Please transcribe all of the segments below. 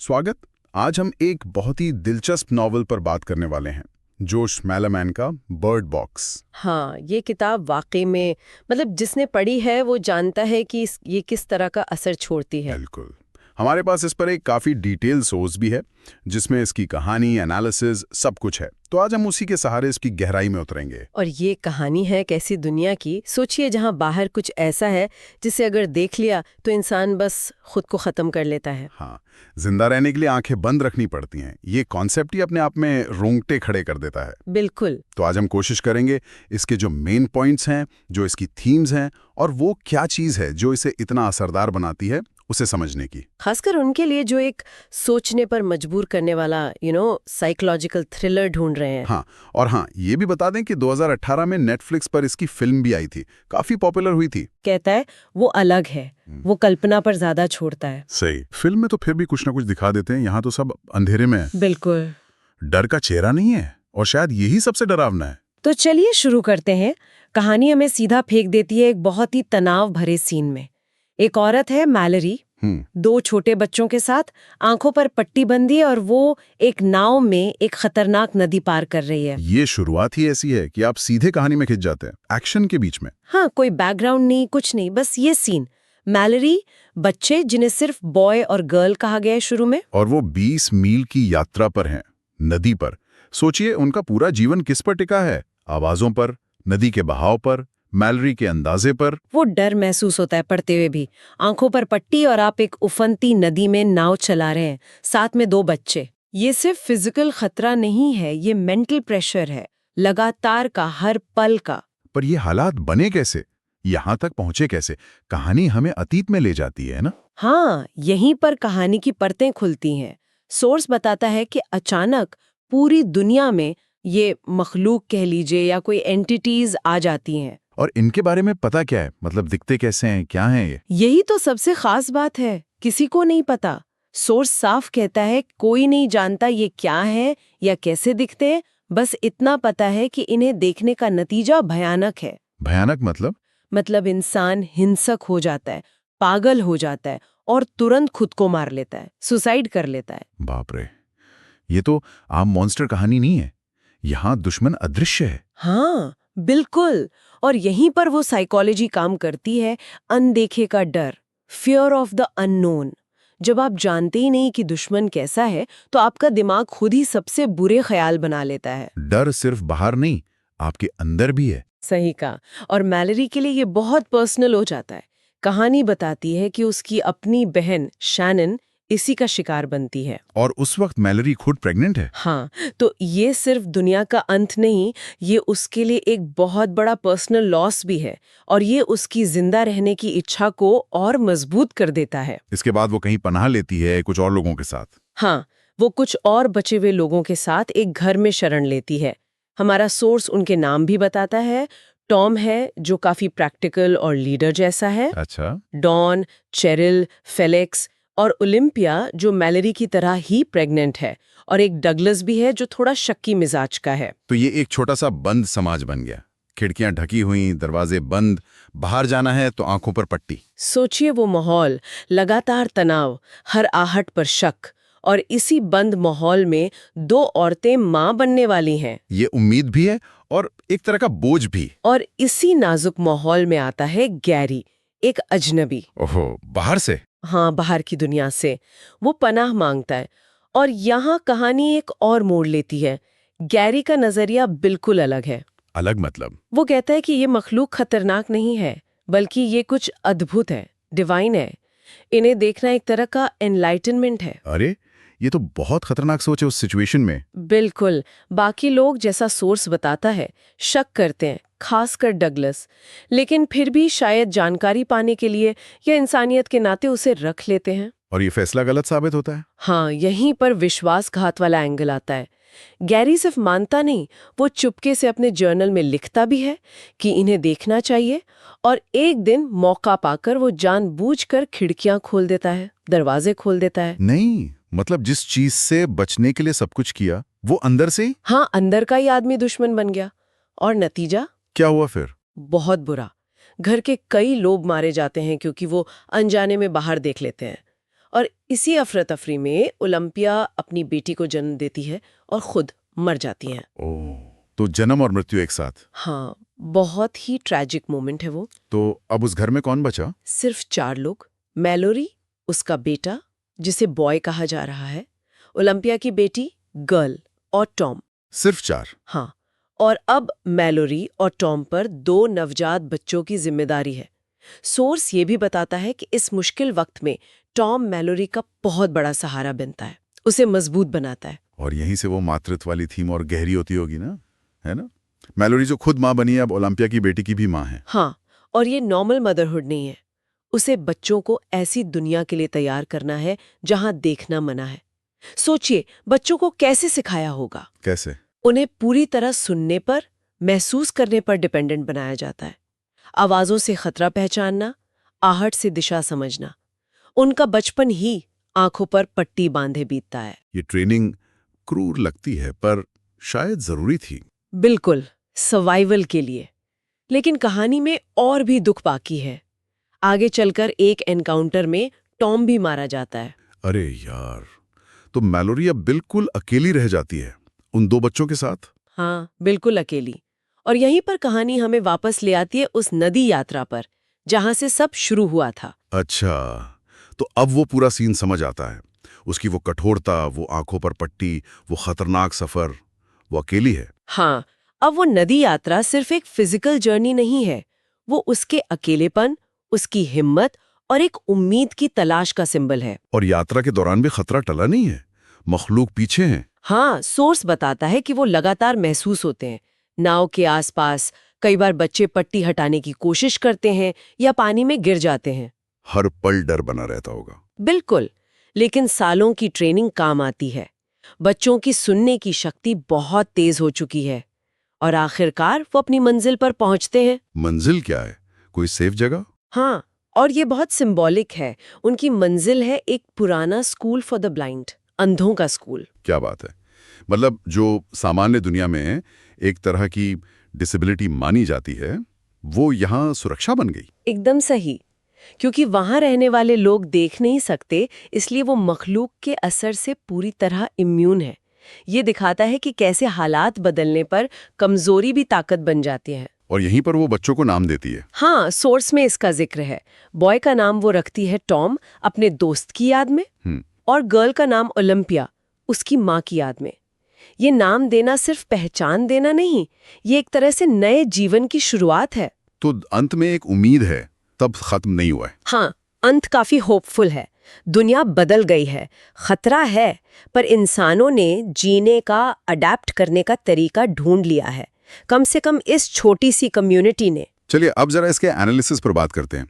स्वागत। आज हम एक बहुत ही दिलचस्प नॉवल पर बात करने वाले हैं, जोश मैलामैन का बर्ड बॉक्स। हाँ, ये किताब वाकई में जिसने पढ़ी है वो जानता है कि ये किस तरह का असर छोड़ती है। बिल्कुल। हमारे पास इस पर एक काफ़ी डिटेल सोर्स भी है, जिसमें इसकी कहानी, एनालिसिस सब कुछ है। तो आज हम उसी के सहारे इसकी गहराई में उतरेंगे। और ये कहानी है एक ऐसी दुनिया की, सोचिए जहाँ बाहर कुछ ऐसा है जिसे अगर देख लिया तो इंसान बस खुद को ख़त्म कर लेता है। हाँ, जिंदा रहने के लिए आंखें बंद रखनी पड़ती हैं। ये कॉन्सेप्ट ही अपने आप में रोंगटे खड़े कर देता है। बिल्कुल। तो आज हम कोशिश करेंगे इसके जो मेन पॉइंट्स हैं, जो इसकी थीम्स हैं, और वो क्या चीज़ है जो इसे इतना असरदार बनाती है, उसे समझने की। खासकर उनके लिए जो एक सोचने पर मजबूर करने वाला साइकोलॉजिकल थ्रिलर ढूंढ रहे हैं। हाँ, और हाँ, ये भी बता दें कि 2018 में नेटफ्लिक्स पर इसकी फिल्म भी आई थी, काफी पॉपुलर हुई थी। कहता है वो अलग है, वो कल्पना पर ज्यादा छोड़ता है। सही। फिल्म में तो फिर भी कुछ ना कुछ दिखा देते हैं, यहाँ तो सब अंधेरे में है। बिल्कुल। डर का चेहरा नहीं है, और शायद यही सबसे डरावना है। तो चलिए शुरू करते हैं। कहानी हमें सीधा फेंक देती है एक बहुत ही तनाव भरे सीन में। एक औरत है मैलरी, 2 छोटे बच्चों के साथ, आंखों पर पट्टी बंधी, और वो एक नाव में एक खतरनाक नदी पार कर रही है। ये शुरुआत ही ऐसी है कि आप सीधे कहानी में खिंच जाते हैं, एक्शन के बीच में। हाँ, कोई बैकग्राउंड नहीं, कुछ नहीं, बस ये सीन। मैलरी, बच्चे जिन्हें सिर्फ बॉय और गर्ल कहा गया है शुरू में, और वो 20 मील की यात्रा पर हैं, नदी पर। सोचिए उनका पूरा जीवन किस पर टिका है? आवाजों पर, नदी के बहाव पर, मैलरी के अंदाजे पर। वो डर महसूस होता है पढ़ते हुए भी। आंखों पर पट्टी और आप एक उफनती नदी में नाव चला रहे हैं, साथ में 2 बच्चे। ये सिर्फ फिजिकल खतरा नहीं है, ये मेंटल प्रेशर है, लगातार का, हर पल का। पर ये हालात बने कैसे? यहाँ तक पहुंचे कैसे? कहानी हमें अतीत में ले जाती है ना? हाँ, यहीं पर कहानी की परतें खुलती हैं। सोर्स बताता है कि अचानक पूरी दुनिया में ये मखलूक कह लीजिए या कोई एंटिटीज आ जाती हैं। और इनके बारे में पता क्या है? मतलब दिखते कैसे हैं, क्या हैं ये? यही तो सबसे खास बात है, किसी को नहीं पता। सोर्स साफ कहता है कोई नहीं जानता ये क्या है या कैसे दिखते हैं, बस इतना पता है कि इन्हें देखने का नतीजा भयानक है। भयानक मतलब? मतलब इंसान हिंसक हो जाता है, पागल हो जाता है और तुरंत खुद को मार लेता है, सुसाइड कर लेता है। बाप रे, ये तो आम मॉन्स्टर कहानी नहीं है। यहाँ दुश्मन अदृश्य है। हाँ, बिल्कुल। और यहीं पर वो साइकोलॉजी काम करती है, अनदेखे का डर, फियर ऑफ द अननोन। जब आप जानते ही नहीं कि दुश्मन कैसा है, तो आपका दिमाग खुद ही सबसे बुरे ख्याल बना लेता है। डर सिर्फ बाहर नहीं, आपके अंदर भी है। सही कहा। और मैलरी के लिए ये बहुत पर्सनल हो जाता है। कहानी बताती है कि उसकी अपनी बहन शैनन इसी का शिकार बनती है। और उस वक्त मैलरी खुद प्रेग्नेंट है। हाँ, तो ये सिर्फ दुनिया का अंत नहीं, ये उसके लिए एक बहुत बड़ा पर्सनल लॉस भी है, और ये उसकी जिंदा रहने की इच्छा को और मजबूत कर देता है। इसके बाद वो कहीं पनाह लेती है कुछ और लोगों के साथ। हाँ, वो कुछ और बचे हुए लोगों के साथ एक घर में शरण लेती है। हमारा सोर्स उनके नाम भी बताता है। टॉम है, जो काफी प्रैक्टिकल और लीडर जैसा है। अच्छा। डॉन, चेरिल, फेलिक्स और ओलिम्पिया, जो मैलरी की तरह ही प्रेग्नेंट है। और एक डगलस भी है, जो थोड़ा शक्की मिजाज का है। तो ये एक छोटा सा बंद समाज बन गया। खिड़कियां ढकी हुई, दरवाजे बंद, बाहर जाना है तो आंखों पर पट्टी। सोचिए वो माहौल, लगातार तनाव, हर आहट पर शक, और इसी बंद माहौल में 2 औरतें मां बनने वाली हैं। ये उम्मीद भी है और एक तरह का बोझ भी। और इसी नाजुक माहौल में आता है गैरी, एक अजनबी। ओहो, बाहर से? हाँ, बाहर की दुनिया से। वो पनाह मांगता है। और यहाँ कहानी एक और मोड़ लेती है। गैरी का नजरिया बिल्कुल अलग है। अलग मतलब? वो कहता है कि ये मखलूक खतरनाक नहीं है, बल्कि ये कुछ अद्भुत है, डिवाइन है। इन्हें देखना एक तरह का एनलाइटनमेंट है। अरे, ये तो बहुत खतरनाक सोच है उस सिचुएशन में। बिल्कुल। बाकी लोग, जैसा सोर्स बताता है, शक करते हैं, खासकर डगलस, लेकिन फिर भी शायद जानकारी पाने के लिए या इंसानियत के नाते उसे रख लेते हैं। और ये फैसला गलत साबित होता है। हाँ, यहीं पर विश्वासघात वाला एंगल आता है। गैरी सिर्फ मानता नहीं, वो चुपके से अपने जर्नल में लिखता भी है कि इन्हें देखना चाहिए, और एक दिन मौका पाकर वो जानबूझकर खिड़कियां खोल देता है, दरवाजे खोल देता है। नहीं, मतलब जिस चीज से बचने के लिए सब कुछ किया, वो अंदर से ही? हाँ, अंदर का ही आदमी दुश्मन बन गया। और नतीजा क्या हुआ फिर? बहुत बुरा। घर के कई लोग मारे जाते हैं क्योंकि वो अनजाने में बाहर देख लेते हैं। और इसी अफरा तफरी में ओलंपिया अपनी बेटी को जन्म देती है और खुद मर जाती है। ओह, तो जन्म और मृत्यु एक साथ। हाँ, बहुत ही ट्रैजिक मोमेंट है वो। तो अब उस घर में कौन बचा? सिर्फ 4 लोग, मैलोरी, उसका बेटा जिसे बॉय कहा जा रहा है, ओलंपिया की बेटी गर्ल और टॉम। सिर्फ 4? हाँ, और अब मैलोरी और टॉम पर 2 नवजात बच्चों की जिम्मेदारी है। सोर्स ये भी बताता है कि इस मुश्किल वक्त में टॉम मैलोरी का बहुत बड़ा सहारा बनता है, उसे मजबूत बनाता है। और यहीं से वो मातृत्व वाली थीम और गहरी होती होगी ना, है ना? मैलोरी जो खुद माँ बनी है, अब ओलंपिया की बेटी की भी माँ है। हाँ, और ये नॉर्मल मदरहुड नहीं है। उसे बच्चों को ऐसी दुनिया के लिए तैयार करना है जहां देखना मना है। सोचिए, बच्चों को कैसे सिखाया होगा? कैसे? उन्हें पूरी तरह सुनने पर, महसूस करने पर डिपेंडेंट बनाया जाता है। आवाजों से खतरा पहचानना, आहट से दिशा समझना। उनका बचपन ही आंखों पर पट्टी बांधे बीतता है। ये ट्रेनिंग क्रूर लगती है, पर शायद जरूरी थी। बिल्कुल, सर्वाइवल के लिए। लेकिन कहानी में और भी दुख बाकी है। आगे चलकर एक एनकाउंटर में टॉम भी मारा जाता है। अरे यार, तो मैलोरी अब बिल्कुल अकेली रह जाती है उन 2 बच्चों के साथ। हाँ, बिल्कुल अकेली। और यहीं पर कहानी हमें वापस ले आती है उस नदी यात्रा पर, जहां से सब शुरू हुआ था। अच्छा, तो अब वो पूरा सीन समझ आता है। उसकी वो कठोरता, वो आंखों पर पट्टी, वो खतरनाक सफर, वो अकेली है। हाँ, अब वो नदी यात्रा सिर्फ एक फिजिकल जर्नी नहीं है, वो उसके अकेलेपन, उसकी हिम्मत और एक उम्मीद की तलाश का सिंबल है। और यात्रा के दौरान भी खतरा टला नहीं है, मखलूक पीछे हैं। हाँ, सोर्स बताता है कि वो लगातार महसूस होते हैं। नाव के आसपास कई बार बच्चे पट्टी हटाने की कोशिश करते हैं या पानी में गिर जाते हैं। हर पल डर बना रहता होगा। बिल्कुल, लेकिन सालों की ट्रेनिंग काम आती है। बच्चों की सुनने की शक्ति बहुत तेज हो चुकी है और आखिरकार वो अपनी मंजिल पर पहुंचते हैं। मंजिल क्या है? कोई सेफ जगह? हाँ, और ये बहुत सिंबॉलिक है। उनकी मंजिल है एक पुराना स्कूल फॉर द ब्लाइंड, अंधों का स्कूल। क्या बात है! मतलब जो सामान्य दुनिया में एक तरह की डिसेबिलिटी मानी जाती है, वो यहाँ सुरक्षा बन गई। एकदम सही, क्योंकि वहां रहने वाले लोग देख नहीं सकते, इसलिए वो मखलूक के असर से पूरी तरह इम्यून है। ये दिखाता है कि कैसे हालात बदलने पर कमजोरी भी ताकत बन जाती है। और यहीं पर वो बच्चों को नाम देती है। हाँ, सोर्स में इसका जिक्र है। बॉय का नाम वो रखती है टॉम, अपने दोस्त की याद में, और गर्ल का नाम ओलंपिया, उसकी माँ की याद में। ये नाम देना सिर्फ पहचान देना नहीं, ये एक तरह से नए जीवन की शुरुआत है। तो अंत में एक उम्मीद है, तब खत्म नहीं हुआ है। हाँ, अंत काफी होपफुल है। दुनिया बदल गई है, खतरा है, पर इंसानों ने जीने का, अडेप्ट करने का तरीका ढूंढ लिया है, कम से कम इस छोटी सी कम्युनिटी ने। चलिए अब जरा इसके एनालिसिस पर बात करते हैं।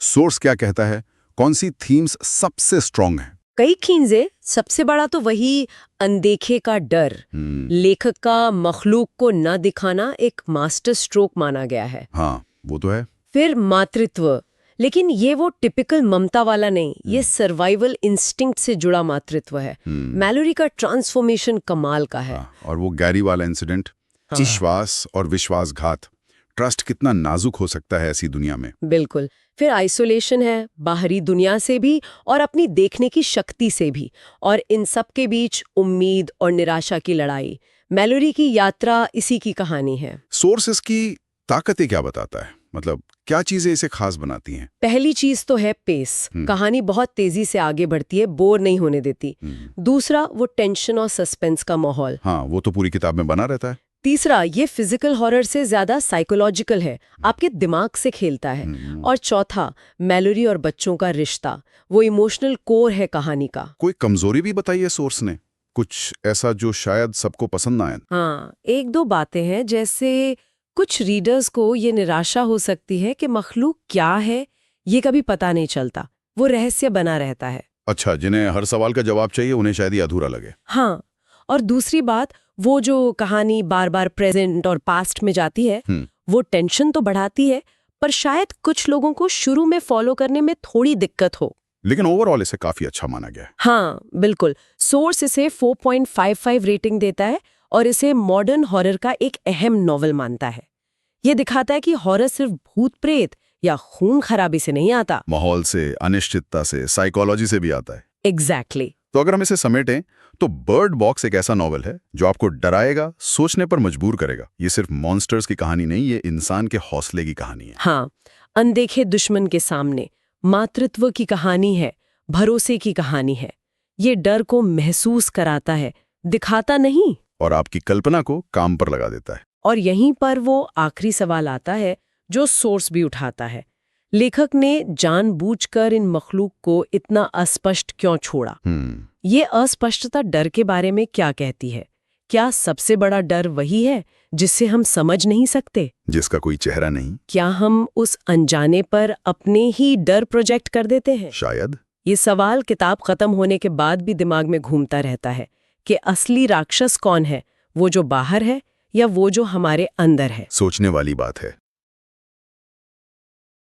सोर्स क्या कहता है? कौन सी थीम्स सबसे स्ट्रांग है? कई खींजे, सबसे बड़ा तो वही अनदेखे का डर। लेखक का मखलूक को न दिखाना एक मास्टर स्ट्रोक माना गया है। हाँ, वो तो है। फिर मातृत्व, लेकिन ये वो टिपिकल ममता वाला नहीं, ये सर्वाइवल इंस्टिंक्ट से जुड़ा मातृत्व है। मैलोरी का ट्रांसफॉर्मेशन कमाल का है। और वो गैरी वाला इंसिडेंट, विश्वास और विश्वासघात, ट्रस्ट कितना नाजुक हो सकता है ऐसी दुनिया में। बिल्कुल। फिर आइसोलेशन है, बाहरी दुनिया से भी और अपनी देखने की शक्ति से भी, और इन सब के बीच उम्मीद और निराशा की लड़ाई। मैलोरी की यात्रा इसी की कहानी है। सोर्सेस की ताकतें क्या बताता है? मतलब क्या चीजें इसे खास बनाती हैं? पहली चीज तो है पेस। कहानी बहुत तेजी से आगे बढ़ती है, बोर नहीं होने देती। दूसरा, वो टेंशन और सस्पेंस का माहौल। हाँ, वो तो पूरी किताब में बना रहता है। तीसरा, ये फिजिकल हॉरर से ज्यादा साइकोलॉजिकल है, आपके दिमाग से खेलता है। और चौथा, मैलोरी और बच्चों का रिश्ता, वो इमोशनल कोर है कहानी का। कोई कमजोरी भी बताई है सोर्स ने? कुछ ऐसा जो शायद सबको पसंद ना आए? हाँ, 1-2 बातें हैं, जैसे कुछ रीडर्स को ये निराशा हो सकती है कि मखलूक क्या है, ये कभी पता नहीं चलता, वो रहस्य बना रहता है। अच्छा, जिन्हें हर सवाल का जवाब चाहिए, उन्हें शायद ये अधूरा लगे। हाँ, और दूसरी बात, वो जो कहानी बार बार प्रेजेंट और पास्ट में जाती है, वो टेंशन तो बढ़ाती है, पर शायद कुछ लोगों को शुरू में फॉलो करने में थोड़ी दिक्कत हो। लेकिन ओवरऑल इसे काफी अच्छा माना गया है। हाँ, बिल्कुल। सोर्स इसे 4.55 रेटिंग देता है और इसे मॉडर्न हॉरर का एक अहम नॉवल मानता है। ये दिखाता है कि हॉरर सिर्फ भूत प्रेत या खून खराबी से नहीं आता, माहौल से, अनिश्चितता से, साइकोलॉजी से भी आता है। एग्जैक्टली। तो अगर हम इसे समेटें तो बर्ड बॉक्स एक ऐसा नॉवल है जो आपको डराएगा, सोचने पर मजबूर करेगा। ये सिर्फ मॉन्स्टर्स की कहानी नहीं, ये इंसान के हौसले की कहानी है। हाँ, अनदेखे दुश्मन के सामने मातृत्व की कहानी है, भरोसे की कहानी है। ये डर को महसूस कराता है, दिखाता नहीं। और आपकी कल्पना को काम पर लगा देता है। और यहीं पर वो आखिरी सवाल आता है जो सोर्स भी उठाता है। लेखक ने जानबूझकर इन मखलूक को इतना अस्पष्ट क्यों छोड़ा? ये अस्पष्टता डर के बारे में क्या कहती है? क्या सबसे बड़ा डर वही है जिससे हम समझ नहीं सकते, जिसका कोई चेहरा नहीं? क्या हम उस अनजाने पर अपने ही डर प्रोजेक्ट कर देते हैं? शायद। ये सवाल किताब खत्म होने के बाद भी दिमाग में घूमता रहता है कि असली राक्षस कौन है, वो जो बाहर है या वो जो हमारे अंदर है। सोचने वाली बात है।